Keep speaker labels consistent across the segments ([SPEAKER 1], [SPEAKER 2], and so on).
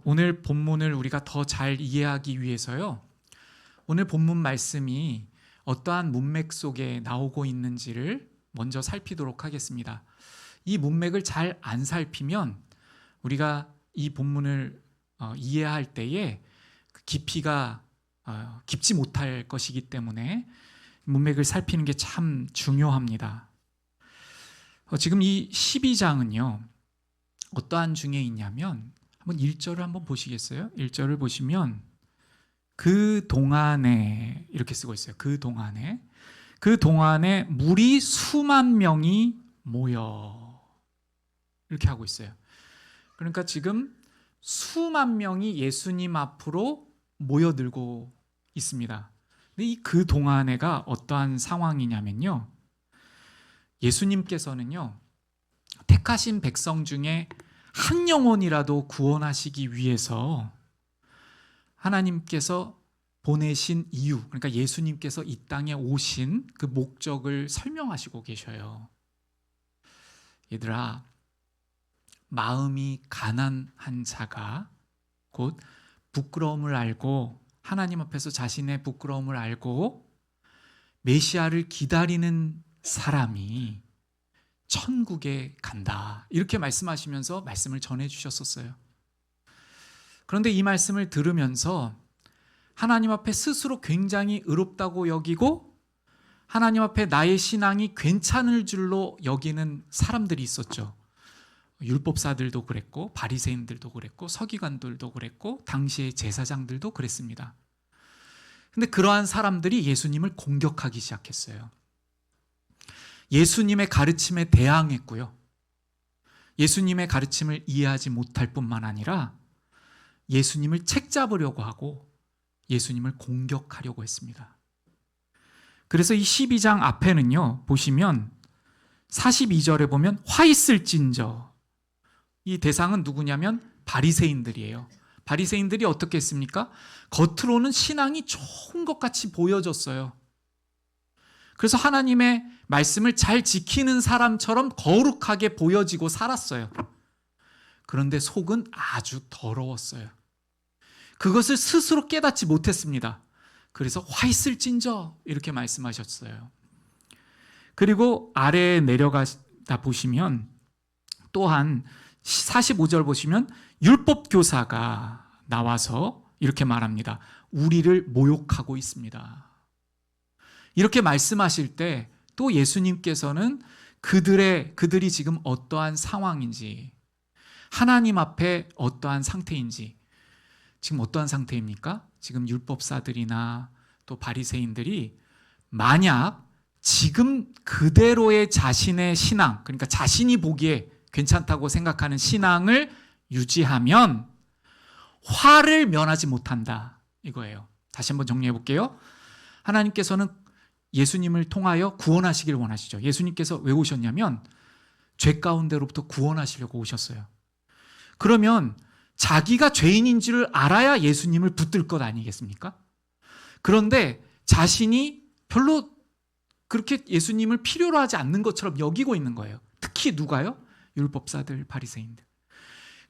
[SPEAKER 1] 오늘 본문을 우리가 더 잘 이해하기 위해서요. 오늘 본문 말씀이 어떠한 문맥 속에 나오고 있는지를 먼저 살피도록 하겠습니다. 이 문맥을 잘 안 살피면 우리가 이 본문을 이해할 때에 깊이가 깊지 못할 것이기 때문에 문맥을 살피는 게 참 중요합니다. 지금 이 12장은요. 어떠한 중에 있냐면 한번 1절을 한번 보시겠어요? 1절을 보시면 그 동안에 이렇게 쓰고 있어요. 그 동안에 물이 수만 명이 모여 이렇게 하고 있어요. 그러니까 지금 수만 명이 예수님 앞으로 모여들고 있습니다. 근데 이 그 동안에가 어떠한 상황이냐면요. 예수님께서는요. 택하신 백성 중에 한 영혼이라도 구원하시기 위해서 하나님께서 보내신 이유, 그러니까 예수님께서 이 땅에 오신 그 목적을 설명하시고 계셔요. 얘들아, 마음이 가난한 자가 곧 부끄러움을 알고 하나님 앞에서 자신의 부끄러움을 알고 메시아를 기다리는 사람이 천국에 간다. 이렇게 말씀하시면서 말씀을 전해주셨었어요. 그런데 이 말씀을 들으면서 하나님 앞에 스스로 굉장히 의롭다고 여기고 하나님 앞에 나의 신앙이 괜찮을 줄로 여기는 사람들이 있었죠. 율법사들도 그랬고 바리새인들도 그랬고 서기관들도 그랬고 당시의 제사장들도 그랬습니다. 근데 그러한 사람들이 예수님을 공격하기 시작했어요. 예수님의 가르침에 대항했고요. 예수님의 가르침을 이해하지 못할 뿐만 아니라 예수님을 책잡으려고 하고 예수님을 공격하려고 했습니다. 그래서 이 12장 앞에는요, 보시면 42절에 보면 화 있을진저, 이 대상은 누구냐면 바리새인들이에요. 바리새인들이 어떻게 했습니까? 겉으로는 신앙이 좋은 것 같이 보여졌어요. 그래서 하나님의 말씀을 잘 지키는 사람처럼 거룩하게 보여지고 살았어요. 그런데 속은 아주 더러웠어요. 그것을 스스로 깨닫지 못했습니다. 그래서 화 있을진저 이렇게 말씀하셨어요. 그리고 아래에 내려가다 보시면 또한 45절 보시면 율법교사가 나와서 이렇게 말합니다. 우리를 모욕하고 있습니다. 이렇게 말씀하실 때 또 예수님께서는 그들이 지금 어떠한 상황인지, 하나님 앞에 어떠한 상태인지, 지금 어떠한 상태입니까? 지금 율법사들이나 또 바리새인들이 만약 지금 그대로의 자신의 신앙, 그러니까 자신이 보기에 괜찮다고 생각하는 신앙을 유지하면 화를 면하지 못한다 이거예요. 다시 한번 정리해 볼게요. 하나님께서는 예수님을 통하여 구원하시길 원하시죠. 예수님께서 왜 오셨냐면 죄 가운데로부터 구원하시려고 오셨어요. 그러면 자기가 죄인인 줄 알아야 예수님을 붙들 것 아니겠습니까? 그런데 자신이 별로 그렇게 예수님을 필요로 하지 않는 것처럼 여기고 있는 거예요. 특히 누가요? 율법사들, 바리새인들.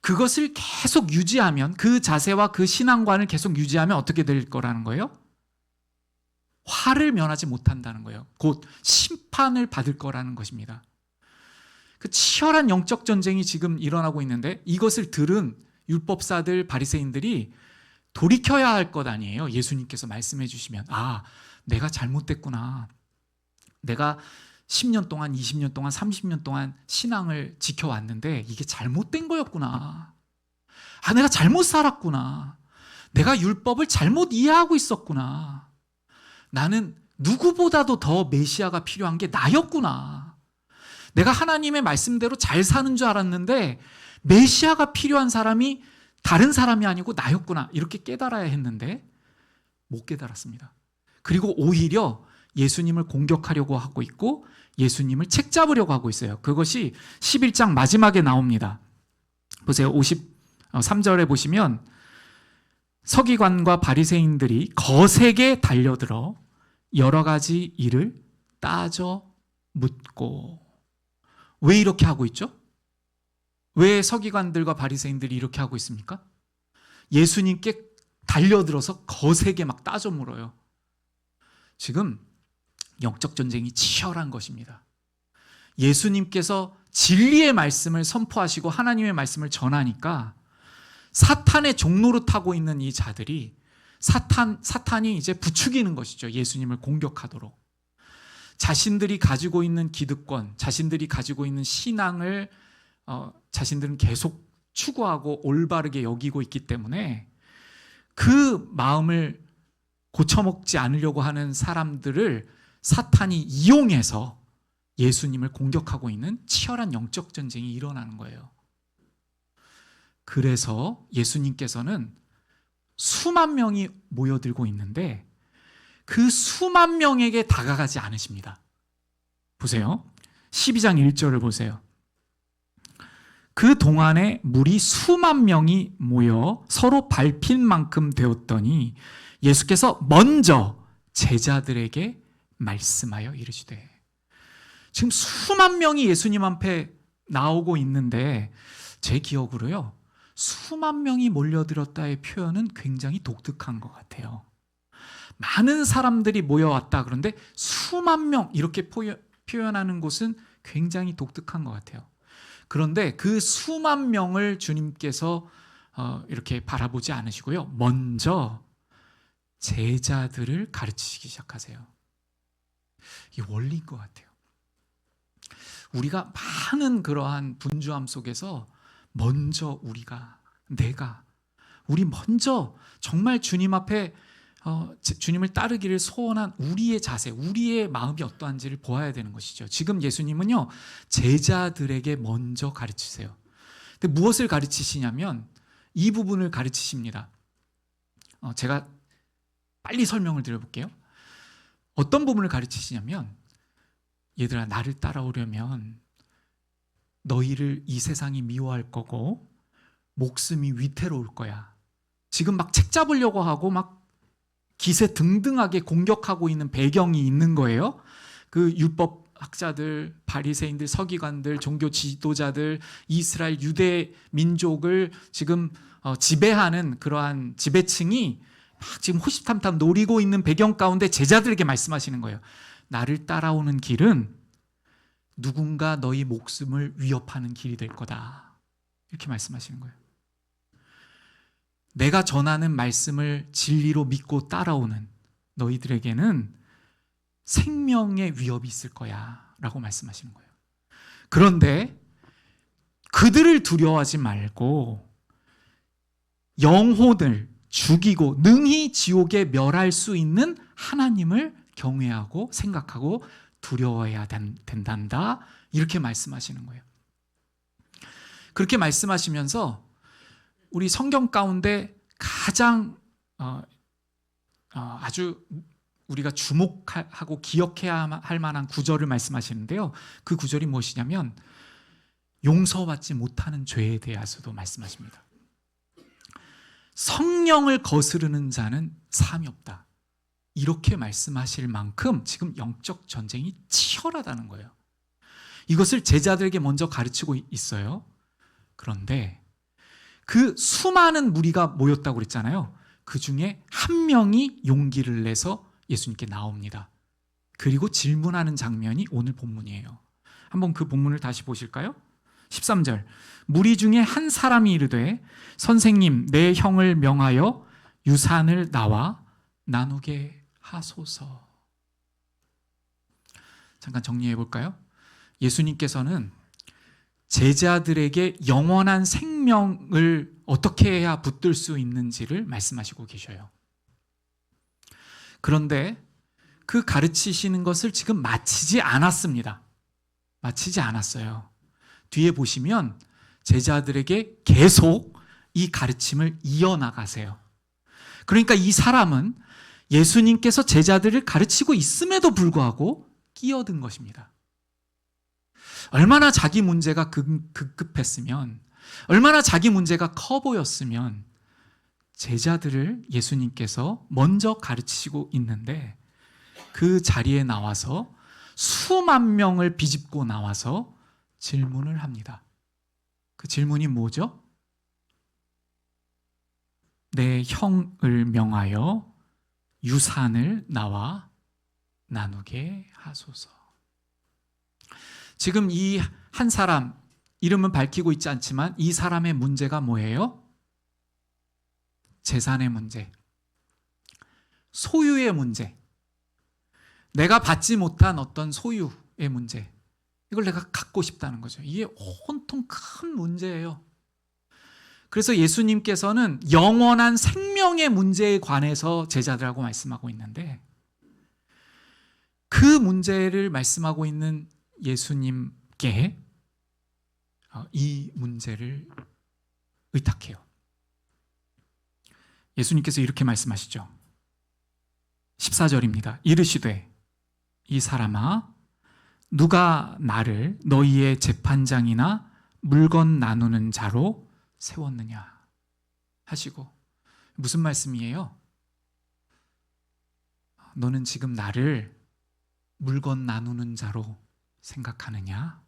[SPEAKER 1] 그것을 계속 유지하면, 그 자세와 그 신앙관을 계속 유지하면 어떻게 될 거라는 거예요? 화를 면하지 못한다는 거예요. 곧 심판을 받을 거라는 것입니다. 그 치열한 영적 전쟁이 지금 일어나고 있는데 이것을 들은 율법사들, 바리새인들이 돌이켜야 할 것 아니에요. 예수님께서 말씀해 주시면 내가 잘못됐구나. 내가 10년 동안, 20년 동안, 30년 동안 신앙을 지켜왔는데 이게 잘못된 거였구나. 내가 잘못 살았구나. 내가 율법을 잘못 이해하고 있었구나. 나는 누구보다도 더 메시아가 필요한 게 나였구나. 내가 하나님의 말씀대로 잘 사는 줄 알았는데 메시아가 필요한 사람이 다른 사람이 아니고 나였구나. 이렇게 깨달아야 했는데 못 깨달았습니다. 그리고 오히려 예수님을 공격하려고 하고 있고 예수님을 책잡으려고 하고 있어요. 그것이 11장 마지막에 나옵니다. 보세요. 53절에 보시면 서기관과 바리새인들이 거세게 달려들어 여러 가지 일을 따져 묻고. 왜 이렇게 하고 있죠? 왜 서기관들과 바리새인들이 이렇게 하고 있습니까? 예수님께 달려들어서 거세게 막 따져 물어요. 지금 영적 전쟁이 치열한 것입니다. 예수님께서 진리의 말씀을 선포하시고 하나님의 말씀을 전하니까 사탄의 종로로 타고 있는 이 자들이 사탄이 이제 부추기는 것이죠. 예수님을 공격하도록. 자신들이 가지고 있는 기득권, 자신들이 가지고 있는 신앙을 자신들은 계속 추구하고 올바르게 여기고 있기 때문에 그 마음을 고쳐먹지 않으려고 하는 사람들을 사탄이 이용해서 예수님을 공격하고 있는 치열한 영적 전쟁이 일어나는 거예요. 그래서 예수님께서는 수만 명이 모여들고 있는데 그 수만 명에게 다가가지 않으십니다. 보세요. 12장 1절을 보세요. 그 동안에 무리 수만 명이 모여 서로 밟힐 만큼 되었더니 예수께서 먼저 제자들에게 말씀하여 이르시되. 지금 수만 명이 예수님 앞에 나오고 있는데 제 기억으로요, 수만 명이 몰려들었다의 표현은 굉장히 독특한 것 같아요. 많은 사람들이 모여왔다 그런데 수만 명 이렇게 표현하는 곳은 굉장히 독특한 것 같아요. 그런데 그 수만 명을 주님께서 이렇게 바라보지 않으시고요, 먼저 제자들을 가르치시기 시작하세요. 이게 원리인 것 같아요. 우리가 많은 그러한 분주함 속에서 먼저 우리 먼저 정말 주님 앞에 주님을 따르기를 소원한 우리의 자세, 우리의 마음이 어떠한지를 보아야 되는 것이죠. 지금 예수님은요, 제자들에게 먼저 가르치세요. 근데 무엇을 가르치시냐면 이 부분을 가르치십니다. 제가 빨리 설명을 드려볼게요. 어떤 부분을 가르치시냐면, 얘들아, 나를 따라오려면 너희를 이 세상이 미워할 거고 목숨이 위태로울 거야. 지금 막 책 잡으려고 하고 막 기세등등하게 공격하고 있는 배경이 있는 거예요. 그 율법 학자들, 바리새인들, 서기관들, 종교 지도자들, 이스라엘 유대 민족을 지금 지배하는 그러한 지배층이 막 지금 호시탐탐 노리고 있는 배경 가운데 제자들에게 말씀하시는 거예요. 나를 따라오는 길은 누군가 너희 목숨을 위협하는 길이 될 거다. 이렇게 말씀하시는 거예요. 내가 전하는 말씀을 진리로 믿고 따라오는 너희들에게는 생명의 위협이 있을 거야 라고 말씀하시는 거예요. 그런데 그들을 두려워하지 말고 영혼을 죽이고 능히 지옥에 멸할 수 있는 하나님을 경외하고 생각하고 두려워해야 된단다, 이렇게 말씀하시는 거예요. 그렇게 말씀하시면서 우리 성경 가운데 가장 아주 우리가 주목하고 기억해야 할 만한 구절을 말씀하시는데요, 그 구절이 무엇이냐면 용서받지 못하는 죄에 대해서도 말씀하십니다. 성령을 거스르는 자는 사함이 없다, 이렇게 말씀하실 만큼 지금 영적 전쟁이 치열하다는 거예요. 이것을 제자들에게 먼저 가르치고 있어요. 그런데 그 수많은 무리가 모였다고 그랬잖아요. 그 중에 한 명이 용기를 내서 예수님께 나옵니다. 그리고 질문하는 장면이 오늘 본문이에요. 한번 그 본문을 다시 보실까요? 13절. 무리 중에 한 사람이 이르되 선생님, 내 형을 명하여 유산을 나와 나누게 하소서. 잠깐 정리해 볼까요? 예수님께서는 제자들에게 영원한 생명을 어떻게 해야 붙들 수 있는지를 말씀하시고 계셔요. 그런데 그 가르치시는 것을 지금 마치지 않았습니다. 마치지 않았어요. 뒤에 보시면 제자들에게 계속 이 가르침을 이어나가세요. 그러니까 이 사람은 예수님께서 제자들을 가르치고 있음에도 불구하고 끼어든 것입니다. 얼마나 자기 문제가 급급했으면, 얼마나 자기 문제가 커 보였으면 제자들을 예수님께서 먼저 가르치시고 있는데 그 자리에 나와서 수만 명을 비집고 나와서 질문을 합니다. 그 질문이 뭐죠? 내 형을 명하여 유산을 나와 나누게 하소서. 지금 이 한 사람, 이름은 밝히고 있지 않지만 이 사람의 문제가 뭐예요? 재산의 문제, 소유의 문제, 내가 받지 못한 어떤 소유의 문제, 이걸 내가 갖고 싶다는 거죠. 이게 온통 큰 문제예요. 그래서 예수님께서는 영원한 생명의 문제에 관해서 제자들하고 말씀하고 있는데, 그 문제를 말씀하고 있는 예수님께 이 문제를 의탁해요. 예수님께서 이렇게 말씀하시죠. 14절입니다. 이르시되 이 사람아, 누가 나를 너희의 재판장이나 물건 나누는 자로 세웠느냐 하시고, 무슨 말씀이에요? 너는 지금 나를 물건 나누는 자로 생각하느냐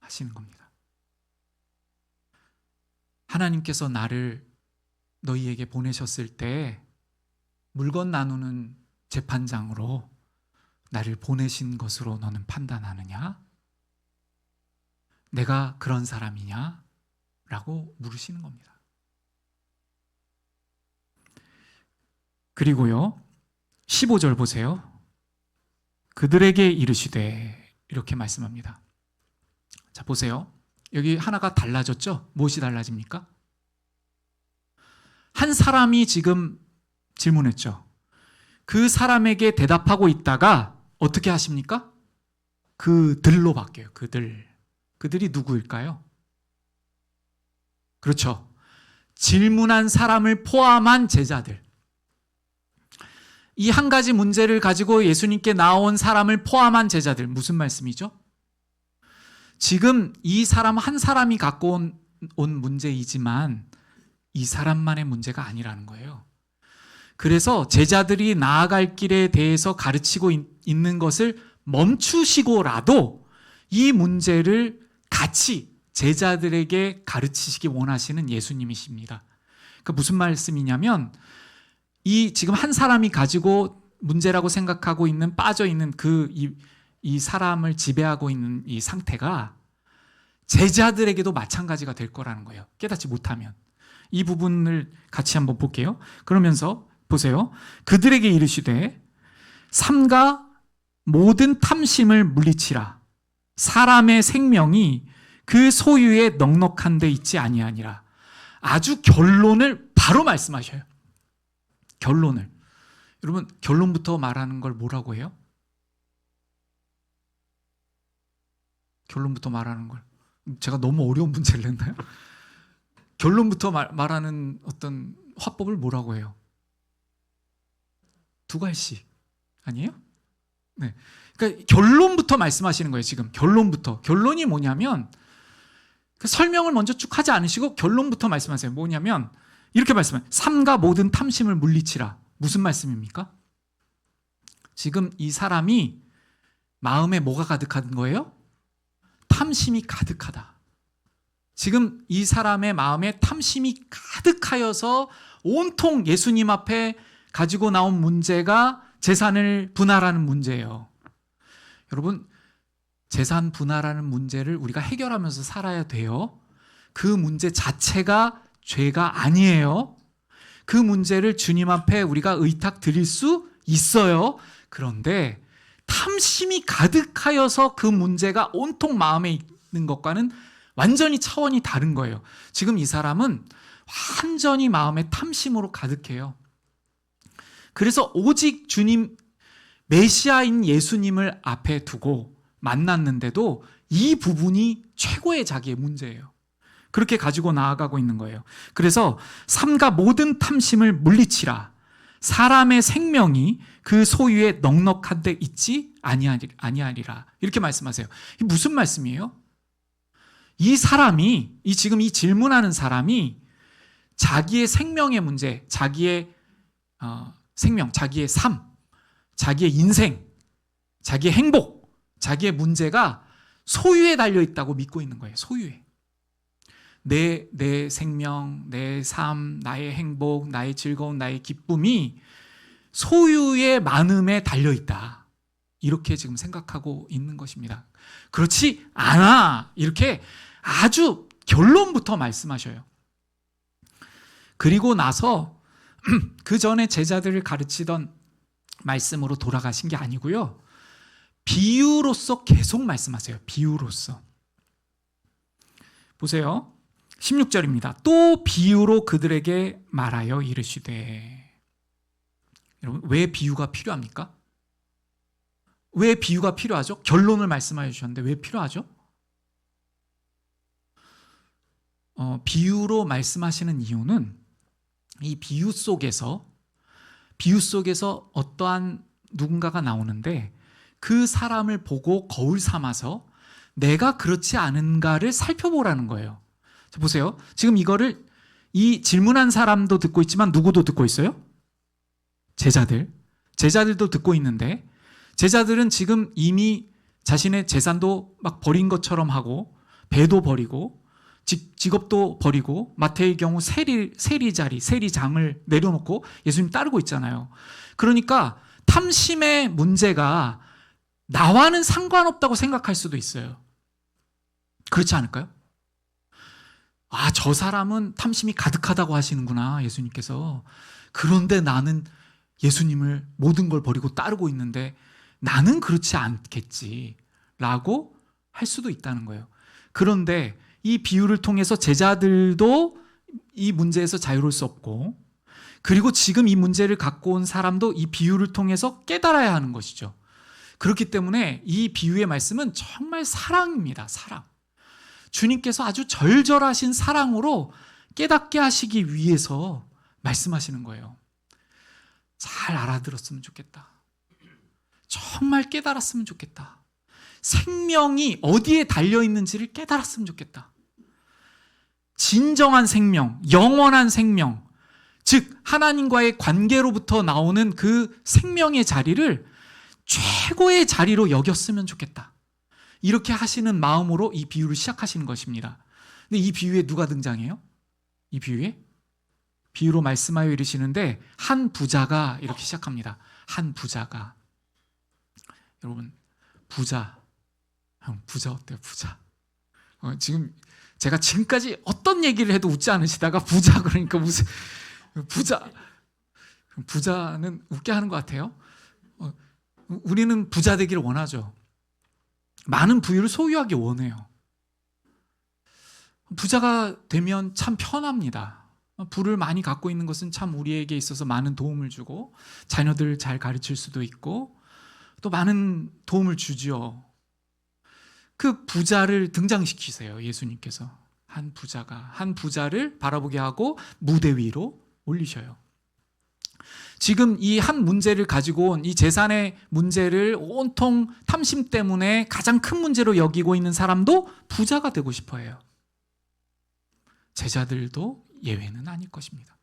[SPEAKER 1] 하시는 겁니다. 하나님께서 나를 너희에게 보내셨을 때 물건 나누는 재판장으로 나를 보내신 것으로 너는 판단하느냐? 내가 그런 사람이냐? 라고 물으시는 겁니다. 그리고요, 15절 보세요. 그들에게 이르시되, 이렇게 말씀합니다. 자, 보세요. 여기 하나가 달라졌죠? 무엇이 달라집니까? 한 사람이 지금 질문했죠. 그 사람에게 대답하고 있다가 어떻게 하십니까? 그들로 바뀌어요. 그들이 누구일까요? 그렇죠. 질문한 사람을 포함한 제자들. 이 한 가지 문제를 가지고 예수님께 나온 사람을 포함한 제자들. 무슨 말씀이죠? 지금 이 사람 한 사람이 갖고 온 문제이지만 이 사람만의 문제가 아니라는 거예요. 그래서 제자들이 나아갈 길에 대해서 가르치고 있는 것을 멈추시고라도 이 문제를 같이 제자들에게 가르치시기 원하시는 예수님이십니다. 그 무슨 말씀이냐면, 이 지금 한 사람이 가지고 문제라고 생각하고 있는, 빠져 있는 이 사람을 지배하고 있는 이 상태가 제자들에게도 마찬가지가 될 거라는 거예요. 깨닫지 못하면. 이 부분을 같이 한번 볼게요. 그러면서 보세요. 그들에게 이르시되 삼가 모든 탐심을 물리치라. 사람의 생명이 그 소유에 넉넉한 데 있지 아니하니라. 아주 결론을 바로 말씀하셔요. 결론을. 여러분, 결론부터 말하는 걸 뭐라고 해요? 결론부터 말하는 걸. 제가 너무 어려운 문제를 냈나요? 결론부터 말하는 어떤 화법을 뭐라고 해요? 두 갈씩 아니에요? 네. 그러니까 결론부터 말씀하시는 거예요. 지금 결론부터. 결론이 뭐냐면, 그 설명을 먼저 쭉 하지 않으시고 결론부터 말씀하세요. 뭐냐면 이렇게 말씀해요. 삼가 모든 탐심을 물리치라. 무슨 말씀입니까? 지금 이 사람이 마음에 뭐가 가득한 거예요? 탐심이 가득하다. 지금 이 사람의 마음에 탐심이 가득하여서 온통 예수님 앞에 가지고 나온 문제가 재산을 분할하는 문제예요. 여러분, 재산 분할하는 문제를 우리가 해결하면서 살아야 돼요. 그 문제 자체가 죄가 아니에요. 그 문제를 주님 앞에 우리가 의탁 드릴 수 있어요. 그런데 탐심이 가득하여서 그 문제가 온통 마음에 있는 것과는 완전히 차원이 다른 거예요. 지금 이 사람은 완전히 마음에 탐심으로 가득해요. 그래서 오직 주님, 메시아인 예수님을 앞에 두고 만났는데도 이 부분이 최고의 자기의 문제예요. 그렇게 가지고 나아가고 있는 거예요. 그래서 삼가 모든 탐심을 물리치라. 사람의 생명이 그 소유에 넉넉한 데 있지 아니하리라. 이렇게 말씀하세요. 이게 무슨 말씀이에요? 이 사람이, 지금 이 질문하는 사람이 자기의 생명의 문제, 자기의 생명, 자기의 삶, 자기의 인생, 자기의 행복, 자기의 문제가 소유에 달려 있다고 믿고 있는 거예요. 소유에. 내 생명, 내 삶, 나의 행복, 나의 즐거움, 나의 기쁨이 소유의 많음에 달려있다. 이렇게 지금 생각하고 있는 것입니다. 그렇지 않아. 이렇게 아주 결론부터 말씀하셔요. 그리고 나서 그 전에 제자들을 가르치던 말씀으로 돌아가신 게 아니고요. 비유로서 계속 말씀하세요. 비유로서. 보세요. 16절입니다. 또 비유로 그들에게 말하여 이르시되. 여러분, 왜 비유가 필요합니까? 왜 비유가 필요하죠? 결론을 말씀하여 주셨는데 왜 필요하죠? 비유로 말씀하시는 이유는 이 비유 속에서 어떠한 누군가가 나오는데 그 사람을 보고 거울 삼아서 내가 그렇지 않은가를 살펴보라는 거예요. 자, 보세요. 지금 이거를 이 질문한 사람도 듣고 있지만 누구도 듣고 있어요? 제자들도 듣고 있는데 제자들은 지금 이미 자신의 재산도 막 버린 것처럼 하고 배도 버리고 직업도 버리고 마태의 경우 세리장을 내려놓고 예수님 따르고 있잖아요. 그러니까 탐심의 문제가 나와는 상관없다고 생각할 수도 있어요. 그렇지 않을까요? 아, 저 사람은 탐심이 가득하다고 하시는구나, 예수님께서. 그런데 나는 예수님을 모든 걸 버리고 따르고 있는데 나는 그렇지 않겠지 라고 할 수도 있다는 거예요. 그런데 이 비유를 통해서 제자들도 이 문제에서 자유로울 수 없고, 그리고 지금 이 문제를 갖고 온 사람도 이 비유를 통해서 깨달아야 하는 것이죠. 그렇기 때문에 이 비유의 말씀은 정말 사랑입니다. 사랑. 주님께서 아주 절절하신 사랑으로 깨닫게 하시기 위해서 말씀하시는 거예요. 잘 알아들었으면 좋겠다. 정말 깨달았으면 좋겠다. 생명이 어디에 달려있는지를 깨달았으면 좋겠다. 진정한 생명, 영원한 생명, 즉 하나님과의 관계로부터 나오는 그 생명의 자리를 최고의 자리로 여겼으면 좋겠다. 이렇게 하시는 마음으로 이 비유를 시작하시는 것입니다. 근데 이 비유에 누가 등장해요? 이 비유에? 비유로 말씀하여 이르시는데 한 부자가 이렇게 시작합니다. 한 부자가. 여러분, 부자 어때요? 부자. 지금 제가 지금까지 어떤 얘기를 해도 웃지 않으시다가 부자 그러니까 무슨 부자는 웃게 하는 것 같아요. 우리는 부자 되기를 원하죠. 많은 부유를 소유하기 원해요. 부자가 되면 참 편합니다. 부를 많이 갖고 있는 것은 참 우리에게 있어서 많은 도움을 주고 자녀들 잘 가르칠 수도 있고 또 많은 도움을 주지요. 그 부자를 등장시키세요. 예수님께서 한 부자를 바라보게 하고 무대 위로 올리셔요. 지금 이 한 문제를 가지고 온 이 재산의 문제를 온통 탐심 때문에 가장 큰 문제로 여기고 있는 사람도 부자가 되고 싶어 해요. 제자들도 예외는 아닐 것입니다.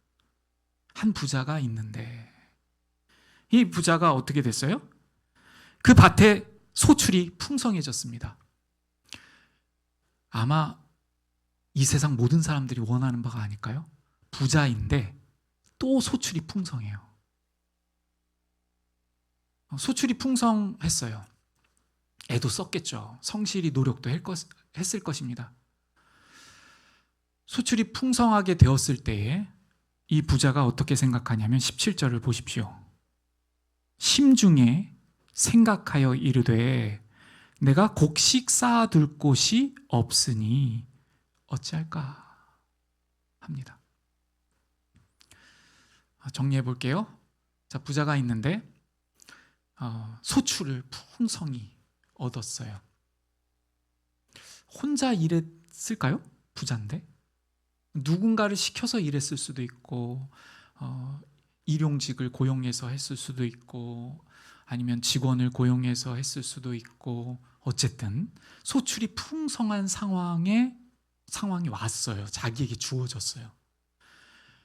[SPEAKER 1] 한 부자가 있는데 이 부자가 어떻게 됐어요? 그 밭에 소출이 풍성해졌습니다. 아마 이 세상 모든 사람들이 원하는 바가 아닐까요? 부자인데 또 소출이 풍성해요. 소출이 풍성했어요. 애도 썼겠죠. 성실히 노력도 했을 것입니다. 소출이 풍성하게 되었을 때에 이 부자가 어떻게 생각하냐면 17절을 보십시오. 심중에 생각하여 이르되 내가 곡식 쌓아둘 곳이 없으니 어찌할까 합니다. 정리해 볼게요. 자, 부자가 있는데 소출을 풍성히 얻었어요. 혼자 일했을까요? 부자인데 누군가를 시켜서 일했을 수도 있고 일용직을 고용해서 했을 수도 있고 아니면 직원을 고용해서 했을 수도 있고 어쨌든 소출이 풍성한 상황이 왔어요. 자기에게 주어졌어요.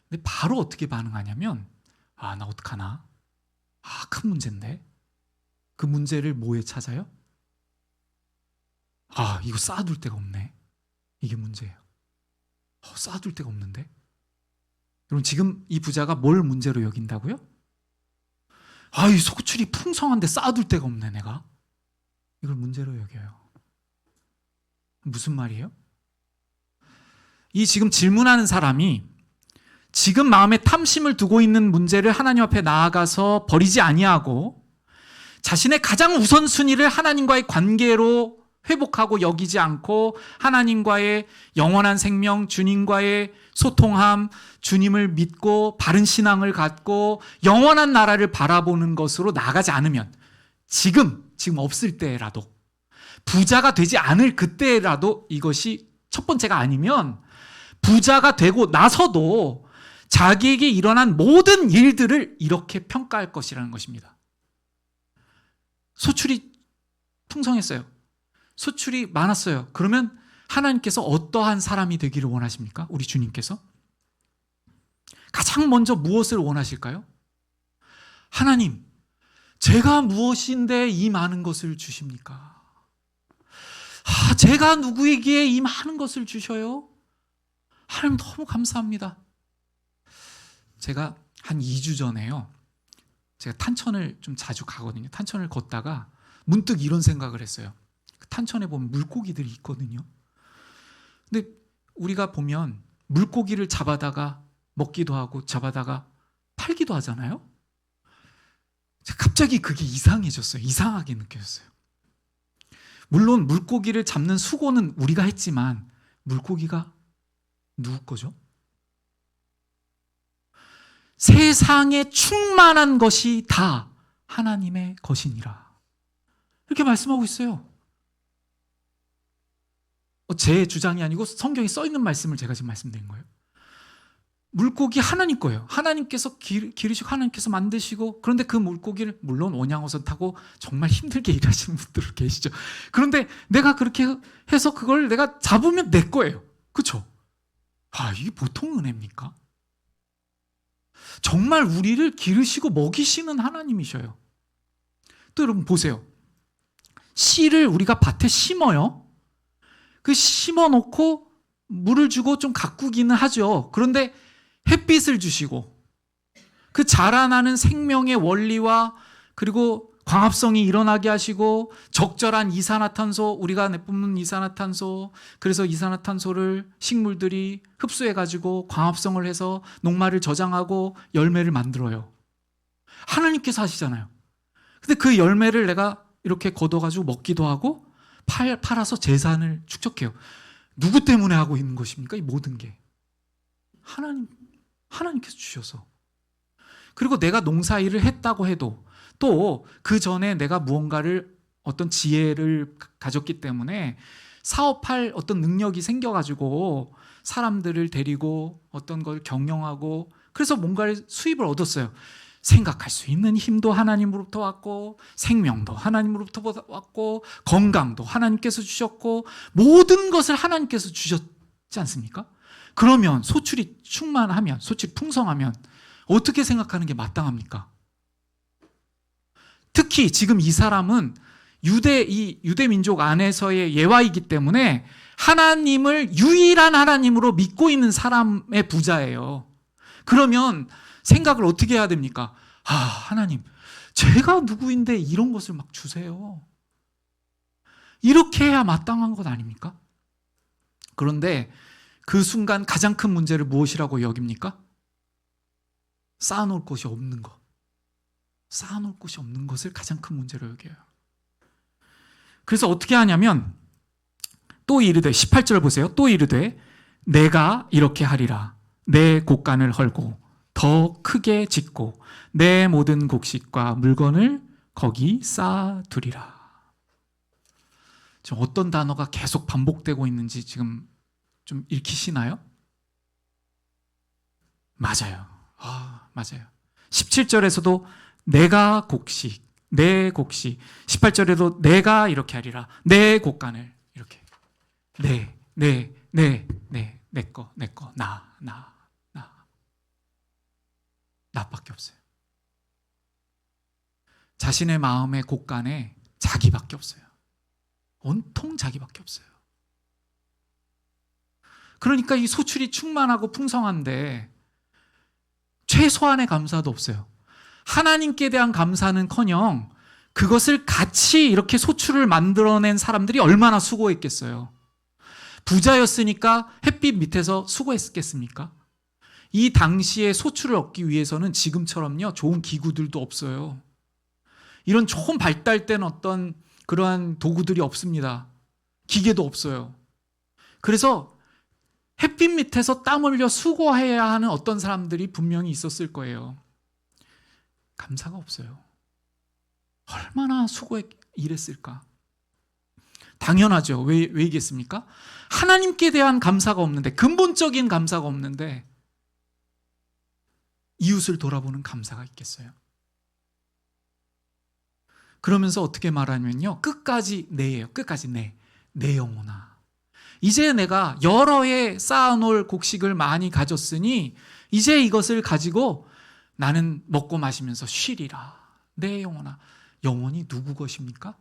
[SPEAKER 1] 근데 바로 어떻게 반응하냐면 나 어떡하나? 큰 문제인데? 그 문제를 뭐에 찾아요? 이거 쌓아둘 데가 없네. 이게 문제예요. 쌓아둘 데가 없는데? 여러분, 지금 이 부자가 뭘 문제로 여긴다고요? 이 소출이 풍성한데 쌓아둘 데가 없네, 내가. 이걸 문제로 여겨요. 무슨 말이에요? 이 지금 질문하는 사람이 지금 마음에 탐심을 두고 있는 문제를 하나님 앞에 나아가서 버리지 아니하고 자신의 가장 우선순위를 하나님과의 관계로 회복하고 여기지 않고 하나님과의 영원한 생명, 주님과의 소통함, 주님을 믿고 바른 신앙을 갖고 영원한 나라를 바라보는 것으로 나아가지 않으면 지금 없을 때라도 부자가 되지 않을 그때라도 이것이 첫 번째가 아니면 부자가 되고 나서도 자기에게 일어난 모든 일들을 이렇게 평가할 것이라는 것입니다. 소출이 풍성했어요. 소출이 많았어요. 그러면 하나님께서 어떠한 사람이 되기를 원하십니까? 우리 주님께서? 가장 먼저 무엇을 원하실까요? 하나님, 제가 무엇인데 이 많은 것을 주십니까? 제가 누구에게 이 많은 것을 주셔요? 하나님 너무 감사합니다. 제가 한 2주 전에요. 제가 탄천을 좀 자주 가거든요. 탄천을 걷다가 문득 이런 생각을 했어요. 탄천에 보면 물고기들이 있거든요. 근데 우리가 보면 물고기를 잡아다가 먹기도 하고 잡아다가 팔기도 하잖아요. 갑자기 그게 이상해졌어요. 이상하게 느껴졌어요. 물론 물고기를 잡는 수고는 우리가 했지만 물고기가 누구 거죠? 세상에 충만한 것이 다 하나님의 것이니라. 이렇게 말씀하고 있어요. 제 주장이 아니고 성경에 써 있는 말씀을 제가 지금 말씀드린 거예요. 물고기 하나님 거예요. 하나님께서 기르시고 하나님께서 만드시고, 그런데 그 물고기를 물론 원양어선 타고 정말 힘들게 일하시는 분들 계시죠. 그런데 내가 그렇게 해서 그걸 내가 잡으면 내 거예요. 그렇죠? 이게 보통 은혜입니까? 정말 우리를 기르시고 먹이시는 하나님이셔요. 또 여러분 보세요. 씨를 우리가 밭에 심어요. 그 심어놓고 물을 주고 좀 가꾸기는 하죠. 그런데 햇빛을 주시고 그 자라나는 생명의 원리와 그리고 광합성이 일어나게 하시고 적절한 이산화탄소, 우리가 내뿜는 이산화탄소, 그래서 이산화탄소를 식물들이 흡수해가지고 광합성을 해서 녹말을 저장하고 열매를 만들어요. 하나님께서 하시잖아요. 근데 그 열매를 내가 이렇게 걷어가지고 먹기도 하고 팔아서 재산을 축적해요. 누구 때문에 하고 있는 것입니까? 이 모든 게 하나님께서 주셔서. 그리고 내가 농사일을 했다고 해도 또 그 전에 내가 무언가를 어떤 지혜를 가졌기 때문에 사업할 어떤 능력이 생겨가지고 사람들을 데리고 어떤 걸 경영하고 그래서 뭔가를 수입을 얻었어요. 생각할 수 있는 힘도 하나님으로부터 왔고 생명도 하나님으로부터 왔고 건강도 하나님께서 주셨고 모든 것을 하나님께서 주셨지 않습니까? 그러면 소출이 충만하면, 소출이 풍성하면 어떻게 생각하는 게 마땅합니까? 특히 지금 이 사람은 유대 민족 안에서의 예화이기 때문에 하나님을 유일한 하나님으로 믿고 있는 사람의 부자예요. 그러면 생각을 어떻게 해야 됩니까? 하나님, 제가 누구인데 이런 것을 막 주세요. 이렇게 해야 마땅한 것 아닙니까? 그런데 그 순간 가장 큰 문제를 무엇이라고 여깁니까? 쌓아놓을 곳이 없는 것. 쌓아놓을 곳이 없는 것을 가장 큰 문제로 여겨요. 그래서 어떻게 하냐면 또 이르되 18절 보세요. 또 이르되 내가 이렇게 하리라. 내 곳간을 헐고 더 크게 짓고 내 모든 곡식과 물건을 거기 쌓아두리라. 지금 어떤 단어가 계속 반복되고 있는지 지금 좀 읽히시나요? 맞아요. 맞아요. 17절에서도 내가 곡식, 내 곡식. 18절에도 내가 이렇게 하리라. 내 곡간을 이렇게. 내 거, 나밖에 없어요. 자신의 마음의 곡간에 자기밖에 없어요. 온통 자기밖에 없어요. 그러니까 이 소출이 충만하고 풍성한데 최소한의 감사도 없어요. 하나님께 대한 감사는커녕 그것을 같이 이렇게 소출을 만들어낸 사람들이 얼마나 수고했겠어요. 부자였으니까 햇빛 밑에서 수고했겠습니까? 이 당시에 소출을 얻기 위해서는 지금처럼요 좋은 기구들도 없어요. 이런 조금 발달된 어떤 그러한 도구들이 없습니다. 기계도 없어요. 그래서 햇빛 밑에서 땀 흘려 수고해야 하는 어떤 사람들이 분명히 있었을 거예요. 감사가 없어요. 얼마나 일했을까? 당연하죠. 왜이겠습니까? 하나님께 대한 감사가 없는데, 근본적인 감사가 없는데 이웃을 돌아보는 감사가 있겠어요? 그러면서 어떻게 말하냐면요, 끝까지 내예요. 끝까지 내 영혼아, 이제 내가 여러 해 쌓아놓을 곡식을 많이 가졌으니 이제 이것을 가지고 나는 먹고 마시면서 쉬리라. 내 영혼아. 영혼이 누구 것입니까?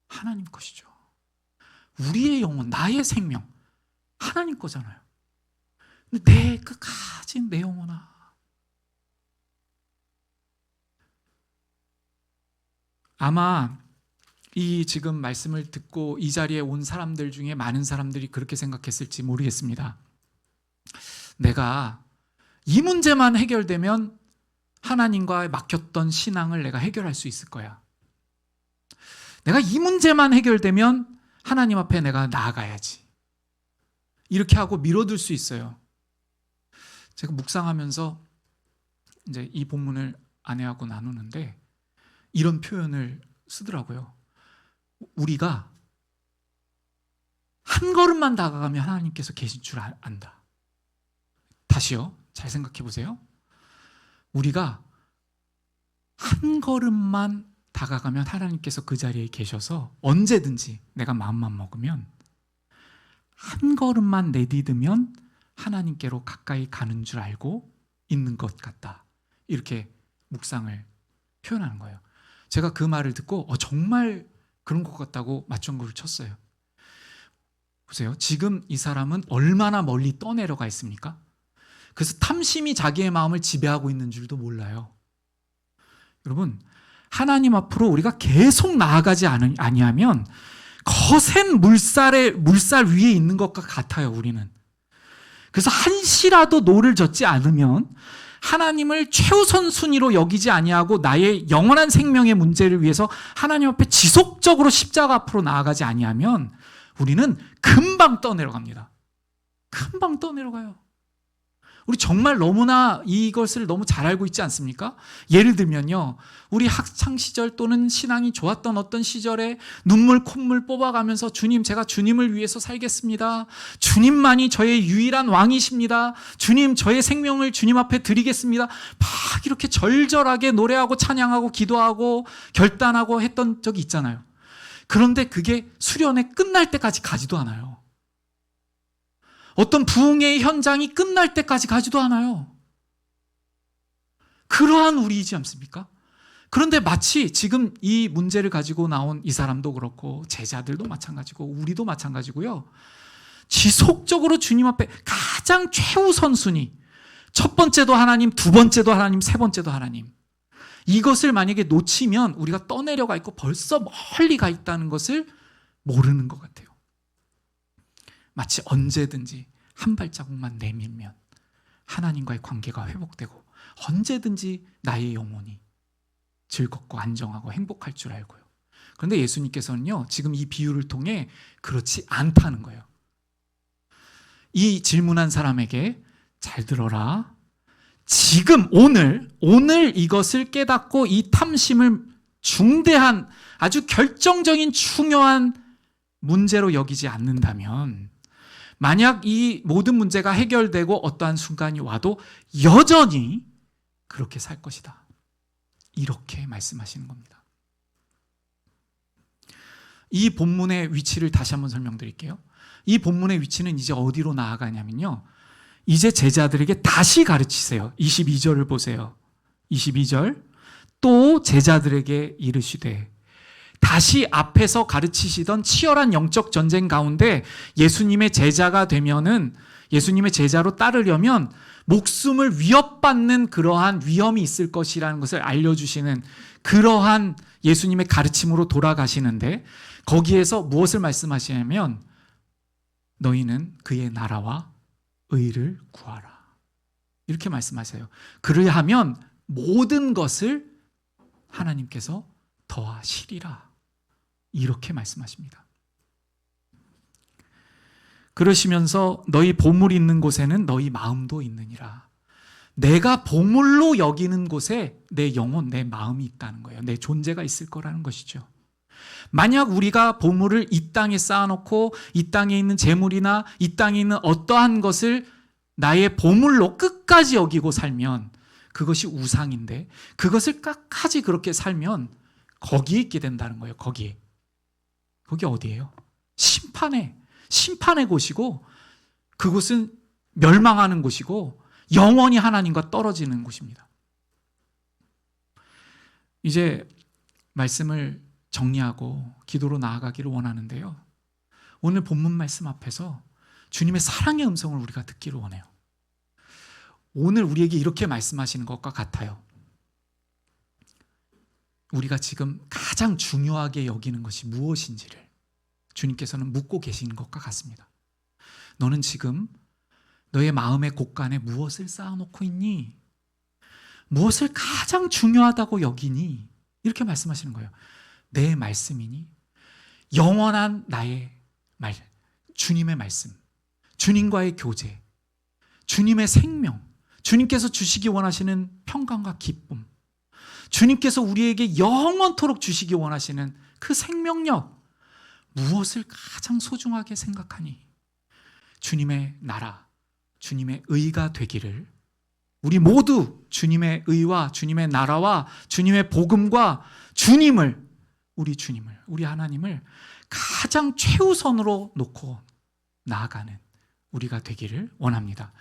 [SPEAKER 1] 하나님 것이죠. 우리의 영혼, 나의 생명 하나님 거잖아요. 근데 끝까지 내 영혼아. 아마 이 지금 말씀을 듣고 이 자리에 온 사람들 중에 많은 사람들이 그렇게 생각했을지 모르겠습니다. 내가 이 문제만 해결되면 하나님과 막혔던 신앙을 내가 해결할 수 있을 거야. 내가 이 문제만 해결되면 하나님 앞에 내가 나아가야지. 이렇게 하고 미뤄둘 수 있어요. 제가 묵상하면서 이제 이 본문을 아내하고 나누는데 이런 표현을 쓰더라고요. 우리가 한 걸음만 다가가면 하나님께서 계신 줄 안다. 다시요. 잘 생각해 보세요. 우리가 한 걸음만 다가가면 하나님께서 그 자리에 계셔서 언제든지 내가 마음만 먹으면 한 걸음만 내디디면 하나님께로 가까이 가는 줄 알고 있는 것 같다. 이렇게 묵상을 표현하는 거예요. 제가 그 말을 듣고 정말 그런 것 같다고 맞장구를 쳤어요. 보세요. 지금 이 사람은 얼마나 멀리 떠내려가 있습니까? 그래서 탐심이 자기의 마음을 지배하고 있는 줄도 몰라요. 여러분, 하나님 앞으로 우리가 계속 나아가지 아니하면 거센 물살 위에 있는 것과 같아요, 우리는. 그래서 한시라도 노를 젓지 않으면 하나님을 최우선 순위로 여기지 아니하고 나의 영원한 생명의 문제를 위해서 하나님 앞에 지속적으로 십자가 앞으로 나아가지 아니하면 우리는 금방 떠내려갑니다. 금방 떠내려가요. 우리 정말 너무나 이것을 너무 잘 알고 있지 않습니까? 예를 들면요, 우리 학창 시절 또는 신앙이 좋았던 어떤 시절에 눈물 콧물 뽑아가면서 주님, 제가 주님을 위해서 살겠습니다. 주님만이 저의 유일한 왕이십니다. 주님, 저의 생명을 주님 앞에 드리겠습니다. 막 이렇게 절절하게 노래하고 찬양하고 기도하고 결단하고 했던 적이 있잖아요. 그런데 그게 수련회 끝날 때까지 가지도 않아요. 어떤 부흥의 현장이 끝날 때까지 가지도 않아요. 그러한 우리이지 않습니까? 그런데 마치 지금 이 문제를 가지고 나온 이 사람도 그렇고 제자들도 마찬가지고 우리도 마찬가지고요. 지속적으로 주님 앞에 가장 최우선 순위, 첫 번째도 하나님, 두 번째도 하나님, 세 번째도 하나님. 이것을 만약에 놓치면 우리가 떠내려가 있고 벌써 멀리 가 있다는 것을 모르는 것 같아요. 마치 언제든지 한 발자국만 내밀면 하나님과의 관계가 회복되고 언제든지 나의 영혼이 즐겁고 안정하고 행복할 줄 알고요. 그런데 예수님께서는요, 지금 이 비유를 통해 그렇지 않다는 거예요. 이 질문한 사람에게 잘 들어라. 지금 오늘 이것을 깨닫고 이 탐심을 중대한 아주 결정적인 중요한 문제로 여기지 않는다면, 만약 이 모든 문제가 해결되고 어떠한 순간이 와도 여전히 그렇게 살 것이다. 이렇게 말씀하시는 겁니다. 이 본문의 위치를 다시 한번 설명드릴게요. 이 본문의 위치는 이제 어디로 나아가냐면요, 이제 제자들에게 다시 가르치세요. 22절을 보세요. 22절. 또 제자들에게 이르시되 다시 앞에서 가르치시던 치열한 영적 전쟁 가운데 예수님의 제자가 되면은, 예수님의 제자로 따르려면 목숨을 위협받는 그러한 위험이 있을 것이라는 것을 알려주시는 그러한 예수님의 가르침으로 돌아가시는데, 거기에서 무엇을 말씀하시냐면 너희는 그의 나라와 의를 구하라, 이렇게 말씀하세요. 그리하면 모든 것을 하나님께서 더하시리라, 이렇게 말씀하십니다. 그러시면서 너희 보물이 있는 곳에는 너희 마음도 있느니라. 내가 보물로 여기는 곳에 내 영혼, 내 마음이 있다는 거예요. 내 존재가 있을 거라는 것이죠. 만약 우리가 보물을 이 땅에 쌓아놓고 이 땅에 있는 재물이나 이 땅에 있는 어떠한 것을 나의 보물로 끝까지 여기고 살면 그것이 우상인데, 그것을 끝까지 그렇게 살면 거기에 있게 된다는 거예요. 거기 어디예요? 심판의 곳이고, 그곳은 멸망하는 곳이고 영원히 하나님과 떨어지는 곳입니다. 이제 말씀을 정리하고 기도로 나아가기를 원하는데요, 오늘 본문 말씀 앞에서 주님의 사랑의 음성을 우리가 듣기를 원해요. 오늘 우리에게 이렇게 말씀하시는 것과 같아요. 우리가 지금 가장 중요하게 여기는 것이 무엇인지를 주님께서는 묻고 계시는 것과 같습니다. 너는 지금 너의 마음의 곳간에 무엇을 쌓아놓고 있니? 무엇을 가장 중요하다고 여기니? 이렇게 말씀하시는 거예요. 내 말씀이니? 영원한 나의 말, 주님의 말씀, 주님과의 교제, 주님의 생명, 주님께서 주시기 원하시는 평강과 기쁨, 주님께서 우리에게 영원토록 주시기 원하시는 그 생명력, 무엇을 가장 소중하게 생각하니? 주님의 나라, 주님의 의가 되기를, 우리 모두 주님의 의와 주님의 나라와 주님의 복음과 주님을, 우리 하나님을 가장 최우선으로 놓고 나아가는 우리가 되기를 원합니다.